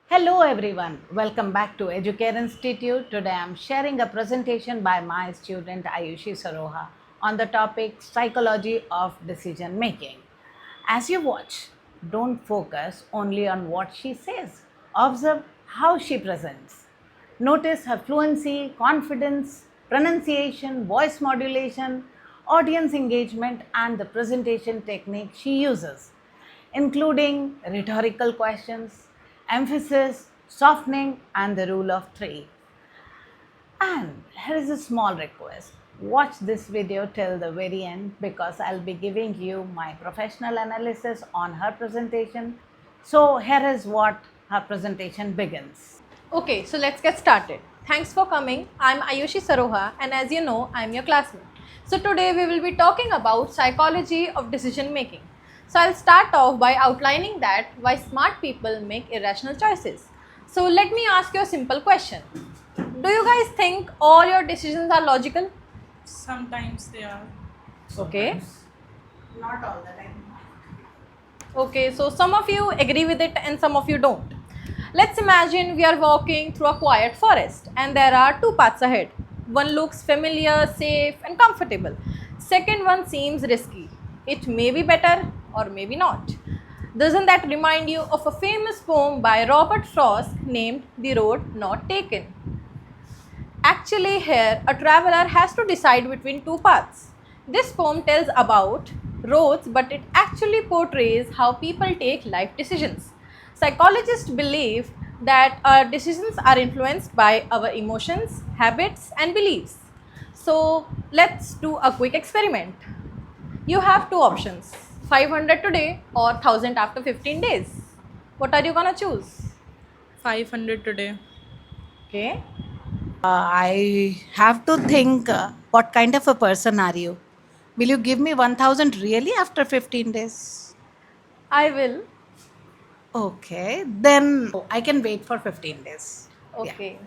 Hello everyone, welcome back to Educare Institute. Today I am sharing a presentation by my student Ayushi Saroha on the topic Psychology of Decision Making. As you watch, don't focus only on what she says. Observe how she presents. Notice her fluency, confidence, pronunciation, voice modulation, audience engagement, and the presentation technique she uses, including rhetorical questions, emphasis, softening, and the rule of three. And here is a small request. Watch this video till the very end because I'll be giving you my professional analysis on her presentation. So, here is what her presentation begins. Okay, so let's get started. Thanks for coming. I'm Ayushi Saroha, and as you know, I'm your classmate. So today we will be talking about psychology of decision making. So I'll start off by outlining that why smart people make irrational choices. So let me ask you a simple question. Do you guys think all your decisions are logical? Sometimes they are. Okay. Not all the time. Okay, so some of you agree with it and some of you don't. Let's imagine we are walking through a quiet forest and there are two paths ahead. One looks familiar, safe, and comfortable. Second one seems risky. It may be better or maybe not. Doesn't that remind you of a famous poem by Robert Frost named The Road Not Taken? Actually, here a traveler has to decide between two paths. This poem tells about roads, but it actually portrays how people take life decisions. Psychologists believe that our decisions are influenced by our emotions, habits, and beliefs. So, let's do a quick experiment. You have two options, 500 today or 1000 after 15 days. What are you gonna choose? 500 today. Okay. I have to think what kind of a person are you? Will you give me 1000 really after 15 days? I will. Okay, then I can wait for 15 days. Yeah. Okay.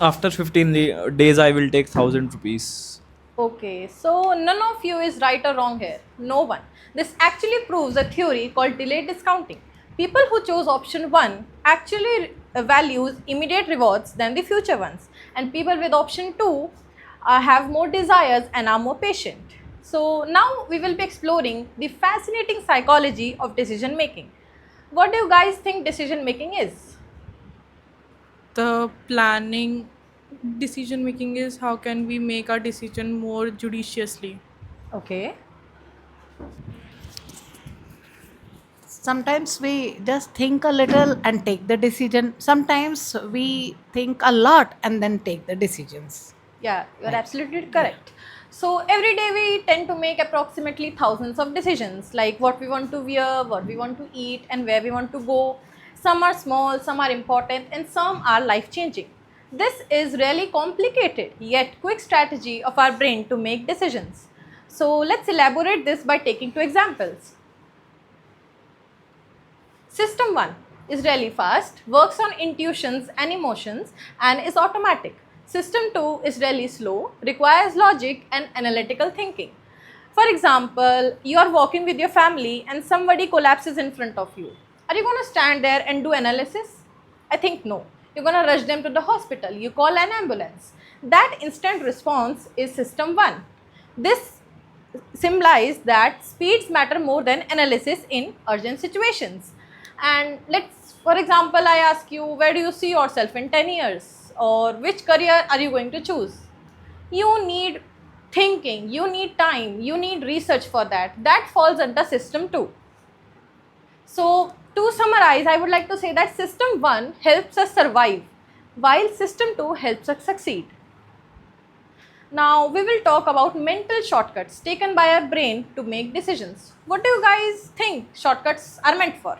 After 15 days, I will take 1000 rupees. Okay, so none of you is right or wrong here. No one. This actually proves a theory called delayed discounting. People who chose option 1 actually values immediate rewards than the future ones, and people with option 2 have more desires and are more patient. So now we will be exploring the fascinating psychology of decision making. What do you guys think decision making is? The planning decision making is how can we make our decision more judiciously. Okay. Sometimes we just think a little and take the decision. Sometimes we think a lot and then take the decisions. Yeah, you're Right. absolutely correct. So every day we tend to make approximately thousands of decisions, like what we want to wear, what we want to eat, and where we want to go. Some are small, some are important, and some are life changing. This is really complicated yet quick strategy of our brain to make decisions. So let's elaborate this by taking two examples. System 1 is really fast, works on intuitions and emotions, and is automatic. System 2 is really slow, requires logic and analytical thinking. For example, you are walking with your family and somebody collapses in front of you. Are you going to stand there and do analysis? I think no. You're going to rush them to the hospital. You call an ambulance. That instant response is system 1. This symbolize that speeds matter more than analysis in urgent situations. And let's, for example, I ask you, where do you see yourself in 10 years? Or which career are you going to choose? You need thinking, you need time, you need research for that. That falls under system 2. So, to summarize, I would like to say that system 1 helps us survive, while system 2 helps us succeed. Now we will talk about mental shortcuts taken by our brain to make decisions. What do you guys think shortcuts are meant for?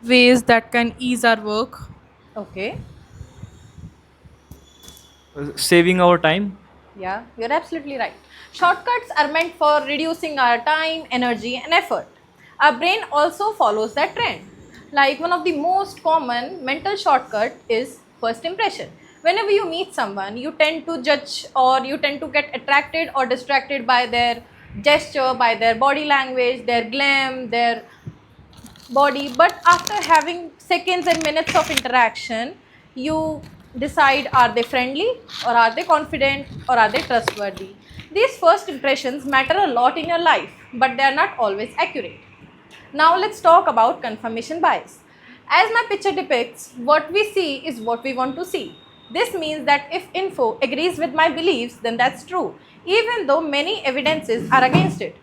Ways that can ease our work. Okay, Saving our time. yeah, you're absolutely right. Shortcuts are meant for reducing our time, energy, and effort. Our brain also follows that trend. Like one of the most common mental shortcut is first impression. Whenever you meet someone, you tend to judge or you tend to get attracted or distracted by their gesture, by their body language, their glam, their body. But after having seconds and minutes of interaction, you decide, are they friendly, or are they confident, or are they trustworthy. These first impressions matter a lot in your life, but they are not always accurate. Now let's talk about confirmation bias. As my picture depicts, what we see is what we want to see. This means that if info agrees with my beliefs, then that's true, even though many evidences are against it.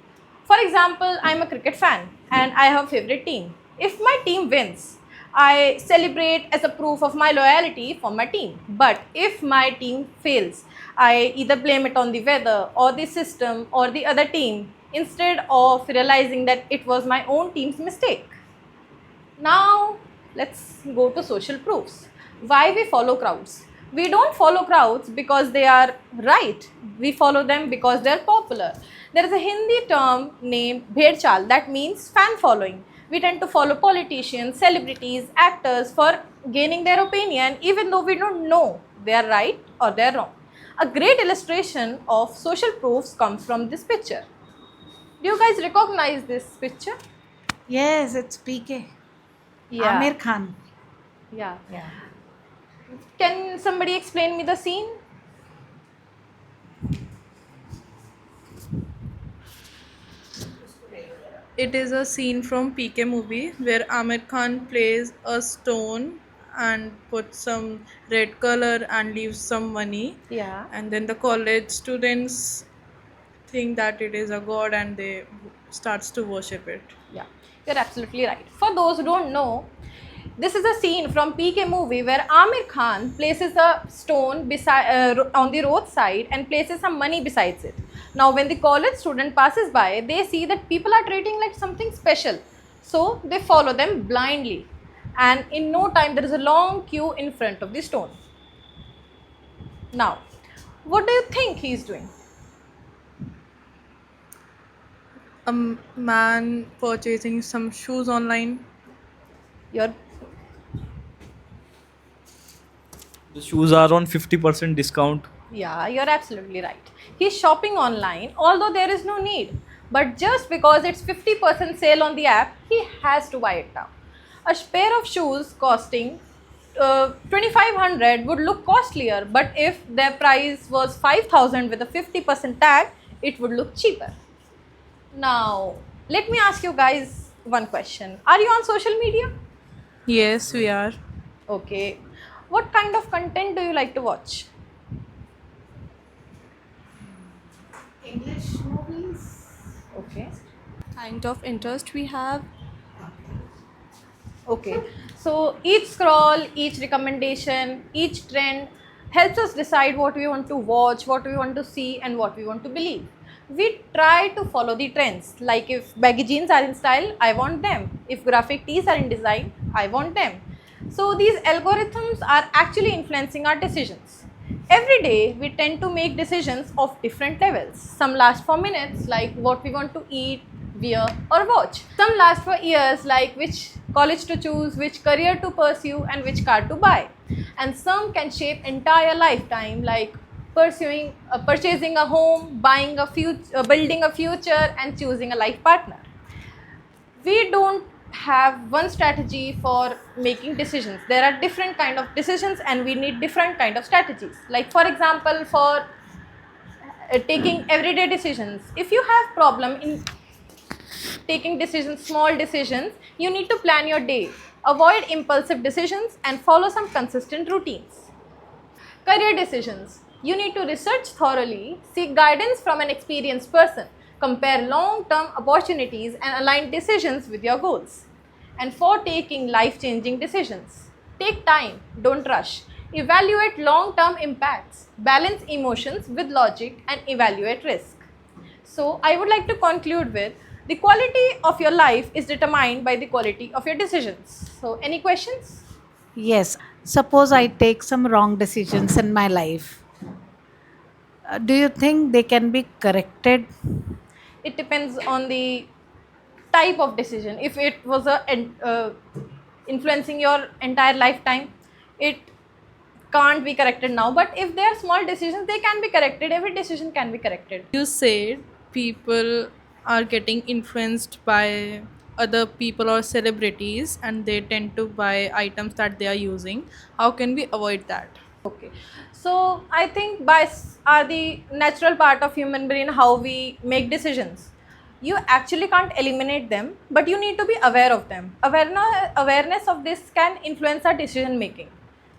For example, I'm a cricket fan and I have a favorite team. If my team wins, I celebrate as a proof of my loyalty for my team. But if my team fails, I either blame it on the weather or the system or the other team instead of realizing that it was my own team's mistake. Now, let's go to social proofs. Why we follow crowds? We don't follow crowds because they are right. We follow them because they are popular. There is a Hindi term named bhed chal that means fan following. We tend to follow politicians, celebrities, actors for gaining their opinion even though we don't know they are right or they are wrong. A great illustration of social proofs comes from this picture. Do you guys recognize this picture? Yes, it's PK. Amir Khan. Yeah. Yeah. Can somebody explain me the scene? It is a scene from PK movie where Amir Khan plays a stone and puts some red color and leaves some money, Yeah. and then the college students think that it is a god and they starts to worship it. Yeah, you're absolutely right. For those who don't know, this is a scene from PK movie where Amir Khan places a stone beside on the roadside and places some money besides it. Now, when the college student passes by, they see that people are treating like something special, so they follow them blindly, and in no time there is a long queue in front of the stone. Now, what do you think he is doing? A man purchasing some shoes online. You're The shoes are on 50% discount. Yeah, you're absolutely right. He's shopping online, although there is no need. But just because it's 50% sale on the app, he has to buy it now. A pair of shoes costing 2500 would look costlier, but if their price was 5000 with a 50% tag, it would look cheaper. Now, let me ask you guys one question. Are you on social media? Yes, we are. Okay. What kind of content do you like to watch? English movies. Okay. Kind of interest we have. Okay, so each scroll, each recommendation, each trend helps us decide what we want to watch, what we want to see, and what we want to believe. We try to follow the trends, like if baggy jeans are in style, I want them. If graphic tees are in design, I want them. So these algorithms are actually influencing our decisions. Every day, we tend to make decisions of different levels. Some last for minutes, like what we want to eat, wear, or watch. Some last for years, like which college to choose, which career to pursue, and which car to buy. And some can shape entire lifetime, like purchasing a home, buying a future, building a future, and choosing a life partner. We don't have one strategy for making decisions. There are different kind of decisions and we need different kind of strategies. Like for example, for taking everyday decisions, if you have problem in taking decisions, small decisions, you need to plan your day, avoid impulsive decisions, and follow some consistent routines. Career decisions, you need to research thoroughly, seek guidance from an experienced person, compare long-term opportunities, and align decisions with your goals. And for taking life-changing decisions, take time, don't rush. Evaluate long-term impacts, balance emotions with logic, and evaluate risk. So, I would like to conclude with the quality of your life is determined by the quality of your decisions. So, any questions? Yes. Suppose I take some wrong decisions in my life. Do you think they can be corrected? It depends on the type of decision. If it was influencing your entire lifetime, it can't be corrected now. But if they are small decisions, they can be corrected. Every decision can be corrected. You said people are getting influenced by other people or celebrities and they tend to buy items that they are using. How can we avoid that? Okay, so I think bias are the natural part of human brain, how we make decisions. You actually can't eliminate them, but you need to be aware of them. Awareness of this can influence our decision making.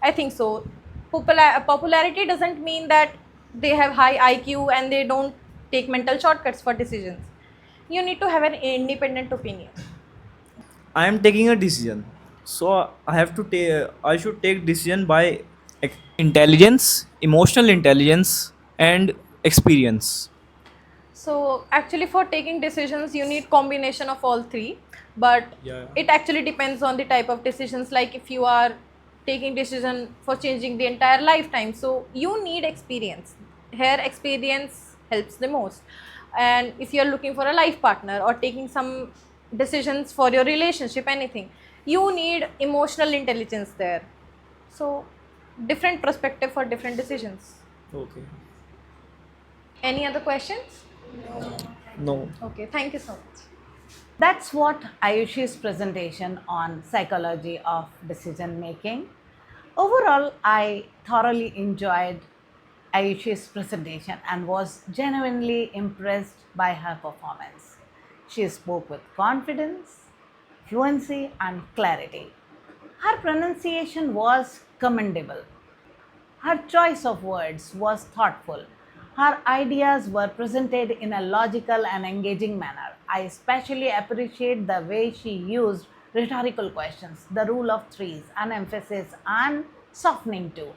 I think so. Popularity doesn't mean that they have high IQ and they don't take mental shortcuts for decisions. You need to have an independent opinion. I am taking a decision, so I have to take. I should take decision by intelligence, emotional intelligence, and experience. So actually for taking decisions you need combination of all three, but Yeah. it actually depends on the type of decisions. Like if you are taking decision for changing the entire lifetime, so you need experience. Here experience helps the most. And if you are looking for a life partner or taking some decisions for your relationship, anything, you need emotional intelligence there. So different perspective for different decisions. Okay. Any other questions? No. Okay, thank you so much. That's what Ayushi's presentation on psychology of decision making. Overall, I thoroughly enjoyed Ayushi's presentation and was genuinely impressed by her performance. She spoke with confidence, fluency, and clarity. Her pronunciation was commendable. Her choice of words was thoughtful. Her ideas were presented in a logical and engaging manner. I especially appreciate the way she used rhetorical questions, the rule of threes, and emphasis and softening too.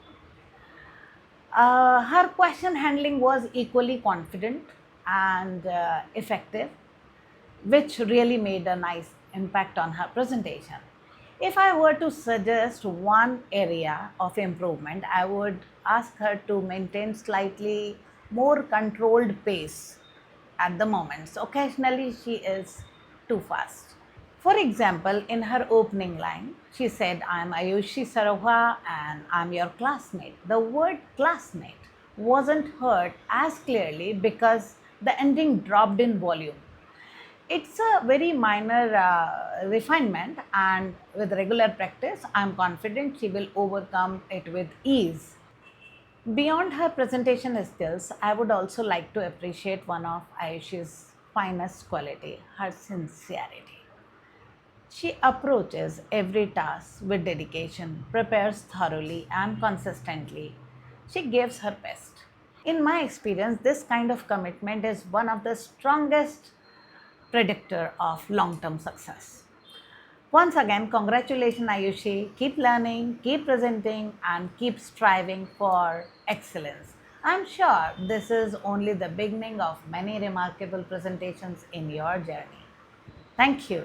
Her question handling was equally confident and effective, which really made a nice impact on her presentation. If I were to suggest one area of improvement, I would ask her to maintain slightly more controlled pace at the moments. Occasionally, she is too fast. For example, in her opening line, she said, I'm Ayushi Saroha and I'm your classmate. The word classmate wasn't heard as clearly because the ending dropped in volume. It's a very minor refinement, and with regular practice, I'm confident she will overcome it with ease. Beyond her presentation skills, I would also like to appreciate one of Ayushi's finest quality, her sincerity. She approaches every task with dedication, prepares thoroughly and consistently. She gives her best. In my experience, this kind of commitment is one of the strongest predictor of long-term success. Once again, congratulations Ayushi. Keep learning, keep presenting and keep striving for excellence. I'm sure this is only the beginning of many remarkable presentations in your journey. Thank you.